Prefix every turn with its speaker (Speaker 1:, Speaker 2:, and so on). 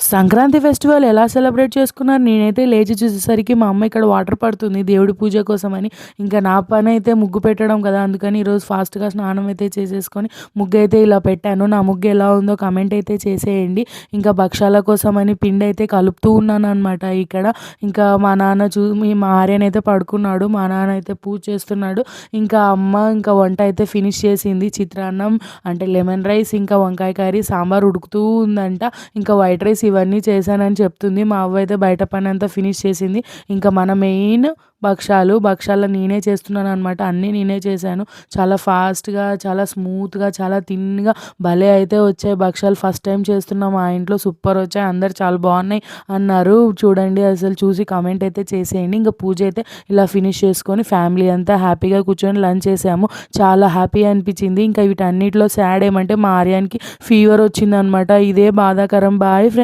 Speaker 1: Sankranti festival ఎలా celebrate చేసుకున్నారు? నేనైతే లేచి చూసేసరికి మా అమ్మ ఇక్కడ వాటర్ పడుతుంది దేవుడి పూజ కోసమని. ఇంకా నా పనైతే ముగ్గు పెట్టడం కదా! అందుకని ఈరోజు ఫాస్ట్‌గా స్నానం అయితే చేసేసుకొని ముగ్గయితే ఇలా పెట్టాను. నా ముగ్గు ఎలా ఉందో కామెంట్ అయితే చేసేయండి. ఇంకా భక్షాల కోసమని పిండయితే కలుపుతూ ఉన్నాననమాట ఇక్కడ. ఇంకా మా నాన్న మా ఆర్యన్ అయితే పడుకున్నాడు. మా నాన్న అయితే పూజ చేస్తున్నాడు. ఇంకా అమ్మ ఇంకా వంట అయితే ఫినిష్ చేసింది. చిత్రాన్నం అంటే లెమన్ రైస్, ఇంకా వంకాయ కర్రీ, సాంబార్ ఉడుకుతూ ఉందంట. ఇంకా వైట్ రైస్ ఇవన్నీ చేశానని చెప్తుంది. మా అవ్వ అయితే బయట పనంతా ఫినిష్ చేసింది. ఇంకా మన మెయిన్ భక్షాలు నేనే చేస్తున్నాననమాట. అన్నీ నేనే చేశాను. చాలా ఫాస్ట్‌గా, చాలా స్మూత్‌గా, చాలా థిన్‌గా భలే అయితే వచ్చాయి భక్షాలు. ఫస్ట్ టైం చేస్తున్నా మా ఇంట్లో. సూపర్ వచ్చాయి. అందరూ చాలా బాగున్నాయి అన్నారు. చూడండి అసలు చూసి కామెంట్ అయితే చేసేయండి. ఇంక పూజ అయితే ఇలా ఫినిష్ చేసుకొని ఫ్యామిలీ అంతా హ్యాపీగా కూర్చొని లంచ్ చేసాము. చాలా హ్యాపీ అనిపించింది. ఇంకా వీటన్నిటిలో సాడ్ ఏమంటే మా ఆర్యాన్‌కి ఫీవర్ వచ్చిందనమాట. ఇదే బాధాకరం. Bye friends.